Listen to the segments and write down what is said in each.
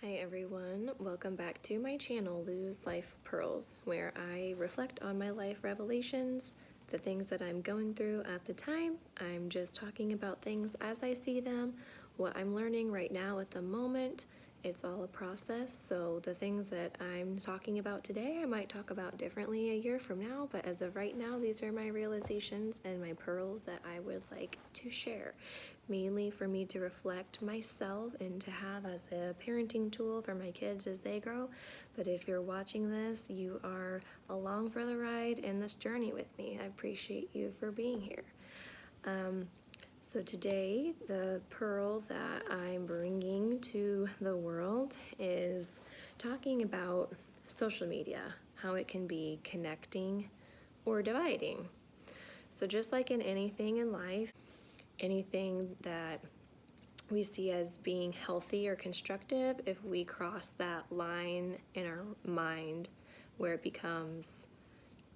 Hi everyone, welcome back to my channel, Lou's Life Pearls, where I reflect on my life revelations, the things that I'm going through at the time. I'm just talking about things as I see them, what I'm learning right now at the moment. It's all a process, so the things that I'm talking about today, I might talk about differently a year from now, but as of right now, these are my realizations and my pearls that I would like to share. Mainly for me to reflect myself and to have as a parenting tool for my kids as they grow. But if you're watching this, you are along for the ride in this journey with me. I appreciate you for being here. So today, the pearl that I'm bringing to the world is talking about social media, how it can be connecting or dividing. So just like in anything in life, anything that we see as being healthy or constructive, if we cross that line in our mind where it becomes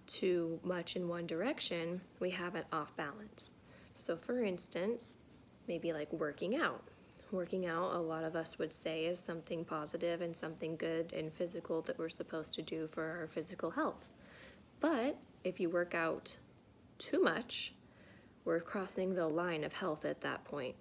too much in one direction, we have an off balance. So for instance, maybe like working out. Working out, a lot of us would say, is something positive and something good and physical that we're supposed to do for our physical health. But if you work out too much, we're crossing the line of health at that point.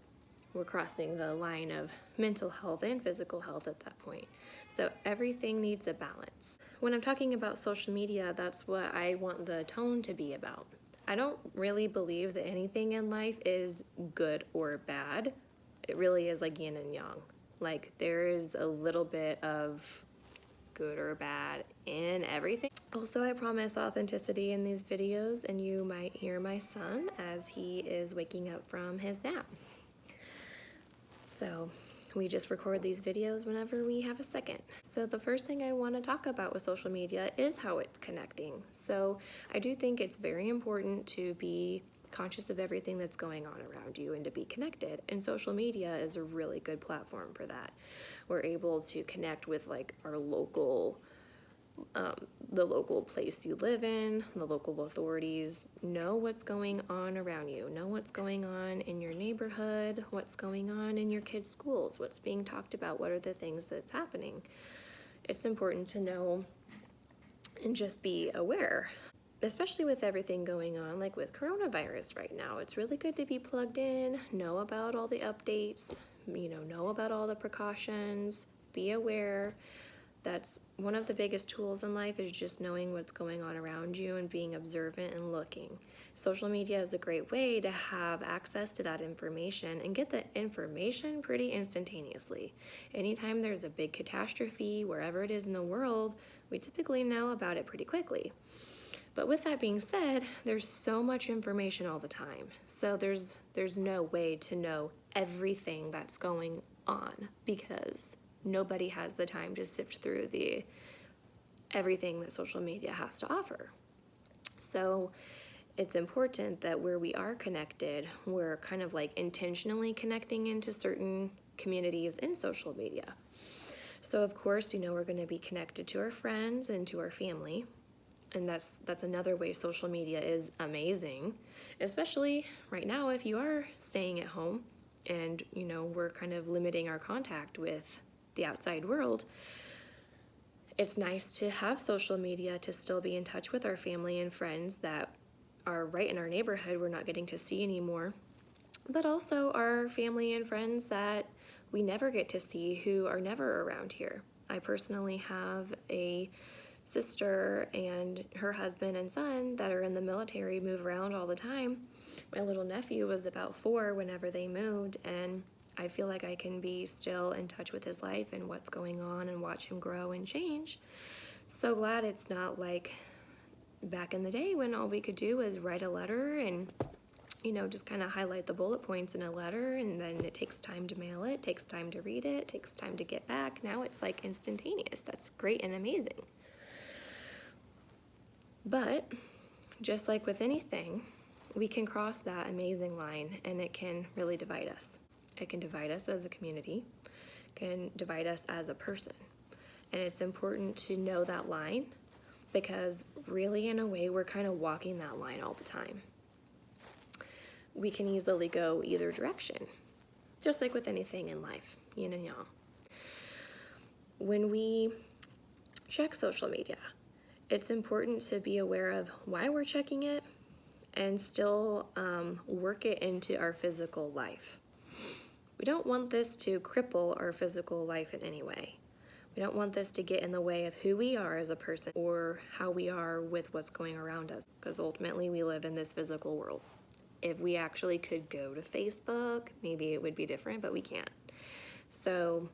We're crossing the line of mental health and physical health at that point. So everything needs a balance. When I'm talking about social media, that's what I want the tone to be about. I don't really believe that anything in life is good or bad. It really is like yin and yang. Like there is a little bit of good or bad in everything. Also, I promise authenticity in these videos, and you might hear my son as he is waking up from his nap. So we just record these videos whenever we have a second. So the first thing I want to talk about with social media is how it's connecting. So I do think it's very important to be conscious of everything that's going on around you and to be connected. And social media is a really good platform for that. We're able to connect with like our local the local place you live in, the local authorities, know what's going on around you, know what's going on in your neighborhood, what's going on in your kids' schools, what's being talked about, what are the things that's happening. It's important to know and just be aware, especially with everything going on, like with coronavirus right now. It's really good to be plugged in, know about all the updates, know about all the precautions, be aware. That's one of the biggest tools in life, is just knowing what's going on around you and being observant and looking. Social media is a great way to have access to that information and get the information pretty instantaneously. Anytime there's a big catastrophe, wherever it is in the world, we typically know about it pretty quickly. But with that being said, there's so much information all the time. So there's no way to know everything that's going on, because nobody has the time to sift through everything that social media has to offer. So it's important that where we are connected, we're kind of like intentionally connecting into certain communities in social media. So of course, we're going to be connected to our friends and to our family. And that's another way social media is amazing, especially right now if you are staying at home and, we're kind of limiting our contact with the outside world. It's nice to have social media to still be in touch with our family and friends that are right in our neighborhood we're not getting to see anymore, but also our family and friends that we never get to see who are never around here. I personally have a sister and her husband and son that are in the military, move around all the time. My little nephew was about 4 whenever they moved, and I feel like I can be still in touch with his life and what's going on and watch him grow and change. So glad it's not like back in the day when all we could do was write a letter and, just kind of highlight the bullet points in a letter, and then it takes time to mail it, takes time to read it, takes time to get back. Now it's like instantaneous. That's great and amazing. But just like with anything, we can cross that amazing line and it can really divide us. It can divide us as a community, can divide us as a person. And it's important to know that line, because really in a way we're kind of walking that line all the time. We can easily go either direction, just like with anything in life, yin and yang. when we check social media, it's important to be aware of why we're checking it and still work it into our physical life. We don't want this to cripple our physical life in any way. We don't want this to get in the way of who we are as a person or how we are with what's going around us, because ultimately we live in this physical world. If we actually could go to Facebook, maybe it would be different, but we can't. So,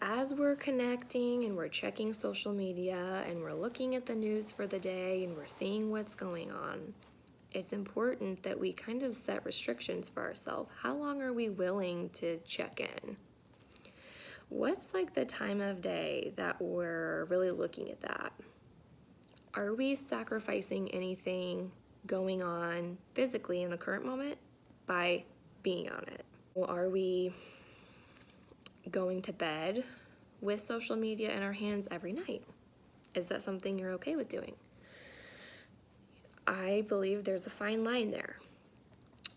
as we're connecting and we're checking social media and we're looking at the news for the day and we're seeing what's going on, it's important that we kind of set restrictions for ourselves. How long are we willing to check in? What's like the time of day that we're really looking at that? Are we sacrificing anything going on physically in the current moment by being on it? Or are we going to bed with social media in our hands every night? Is that something you're okay with doing? I believe there's a fine line there.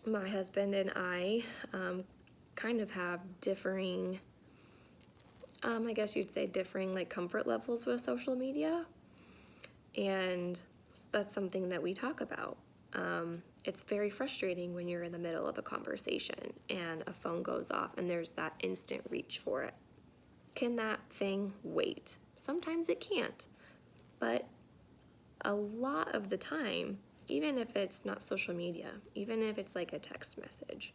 My husband and I kind of have differing, I guess you'd say differing like comfort levels with social media. And that's something that we talk about. It's very frustrating when you're in the middle of a conversation and a phone goes off and there's that instant reach for it. Can that thing wait? Sometimes it can't, but a lot of the time, even if it's not social media, even if it's like a text message,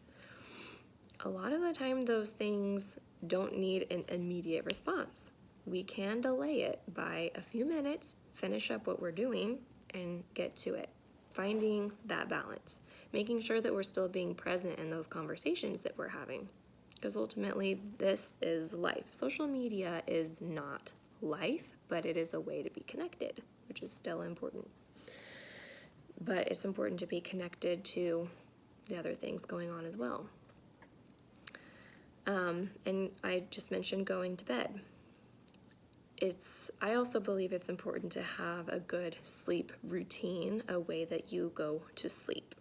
a lot of the time those things don't need an immediate response. We can delay it by a few minutes, finish up what we're doing, and get to it. Finding that balance, making sure that we're still being present in those conversations that we're having, because ultimately this is life. Social media is not life, but it is a way to be connected, which is still important. But it's important to be connected to the other things going on as well. And I just mentioned going to bed. I also believe it's important to have a good sleep routine, a way that you go to sleep.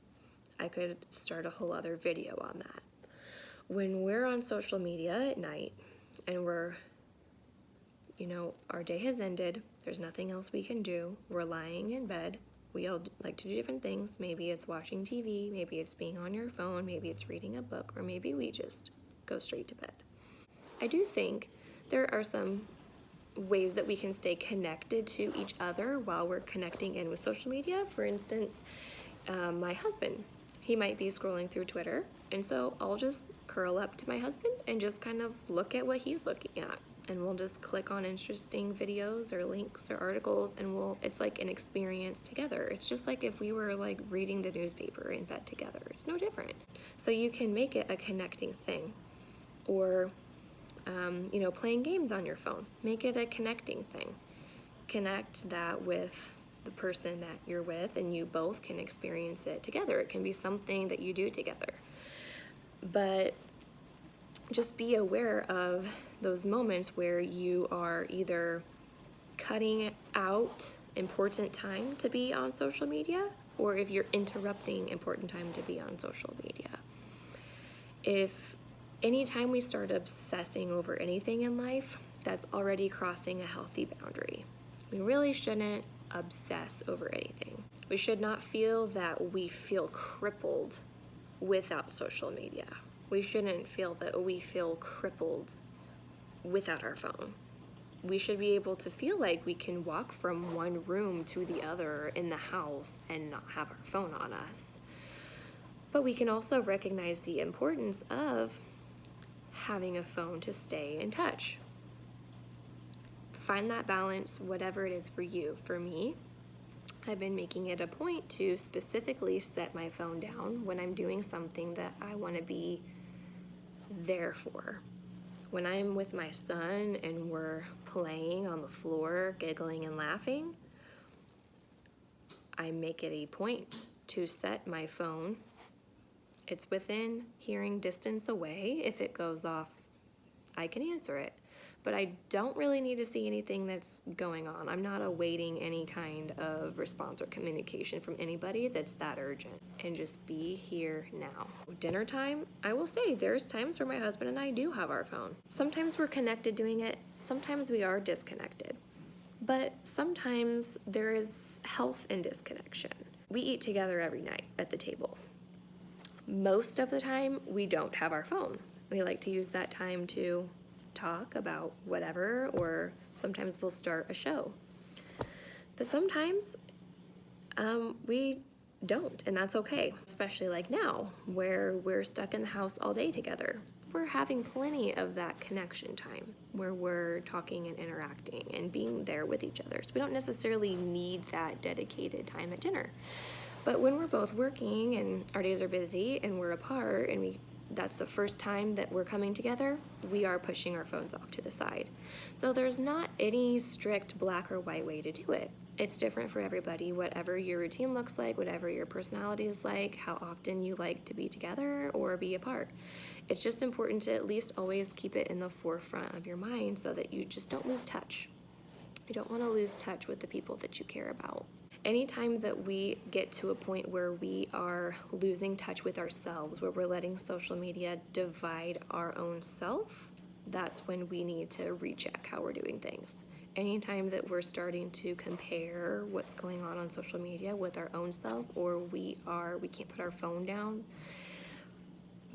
I could start a whole other video on that. When we're on social media at night and we're, our day has ended, there's nothing else we can do, we're lying in bed, we all like to do different things. Maybe it's watching TV, maybe it's being on your phone, maybe it's reading a book, or maybe we just go straight to bed. I do think there are some ways that we can stay connected to each other while we're connecting in with social media. For instance, my husband, he might be scrolling through Twitter, and so I'll just curl up to my husband and just kind of look at what he's looking at, and we'll just click on interesting videos or links or articles, and it's like an experience together. It's just like if we were like reading the newspaper in bed together. It's no different. So you can make it a connecting thing. Or playing games on your phone. Make it a connecting thing. Connect that with the person that you're with, and you both can experience it together. It can be something that you do together. But just be aware of those moments where you are either cutting out important time to be on social media, or if you're interrupting important time to be on social media. If anytime we start obsessing over anything in life, that's already crossing a healthy boundary. We really shouldn't obsess over anything. We should not feel that we feel crippled without social media. We shouldn't feel that we feel crippled without our phone. We should be able to feel like we can walk from one room to the other in the house and not have our phone on us. But we can also recognize the importance of having a phone to stay in touch. Find that balance, whatever it is for you. For me, I've been making it a point to specifically set my phone down when I'm doing something that I want to be there for. When I'm with my son and we're playing on the floor, giggling and laughing, I make it a point to set my phone. It's within hearing distance away. If it goes off, I can answer it. but I don't really need to see anything that's going on. I'm not awaiting any kind of response or communication from anybody that's that urgent. And just be here now. Dinner time, I will say there's times where my husband and I do have our phone. Sometimes we're connected doing it, sometimes we are disconnected. But sometimes there is health in disconnection. We eat together every night at the table. Most of the time, we don't have our phone. We like to use that time to talk about whatever, or sometimes we'll start a show. But sometimes we don't, and that's okay. Especially like now, where we're stuck in the house all day together. We're having plenty of that connection time where we're talking and interacting and being there with each other. So we don't necessarily need that dedicated time at dinner. But when we're both working and our days are busy and we're apart and that's the first time that we're coming together, we are pushing our phones off to the side. So there's not any strict black or white way to do it. It's different for everybody, whatever your routine looks like, whatever your personality is like, how often you like to be together or be apart. It's just important to at least always keep it in the forefront of your mind so that you just don't lose touch. You don't want to lose touch with the people that you care about. Anytime that we get to a point where we are losing touch with ourselves, where we're letting social media divide our own self, that's when we need to recheck how we're doing things. Anytime that we're starting to compare what's going on social media with our own self, or we can't put our phone down,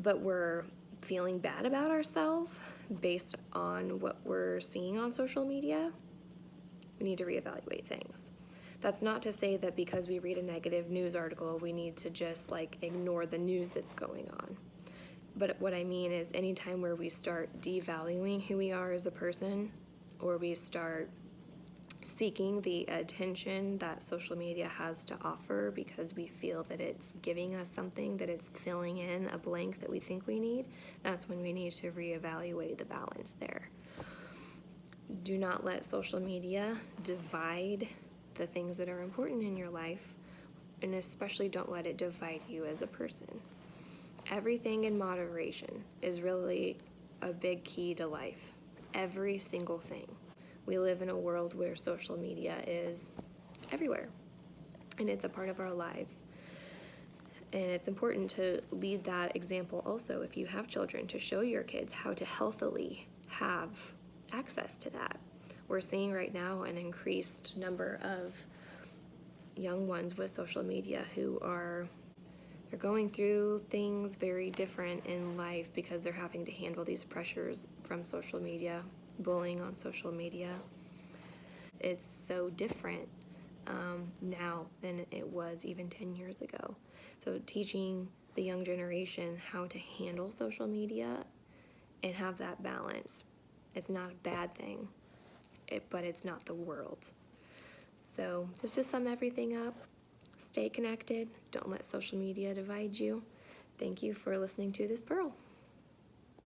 but we're feeling bad about ourselves based on what we're seeing on social media, we need to reevaluate things. That's not to say that because we read a negative news article, we need to just ignore the news that's going on. But what I mean is anytime where we start devaluing who we are as a person, or we start seeking the attention that social media has to offer because we feel that it's giving us something, that it's filling in a blank that we think we need, that's when we need to reevaluate the balance there. Do not let social media divide the things that are important in your life, and especially don't let it divide you as a person. Everything in moderation is really a big key to life. Every single thing. We live in a world where social media is everywhere, and it's a part of our lives. And it's important to lead that example also if you have children, to show your kids how to healthily have access to that. We're seeing right now an increased number of young ones with social media who they're going through things very different in life because they're having to handle these pressures from social media, bullying on social media. It's so different now than it was even 10 years ago. So teaching the young generation how to handle social media and have that balance, it's not a bad thing, but it's not the world. So just to sum everything up, stay connected. Don't let social media divide you. Thank you for listening to this Pearl.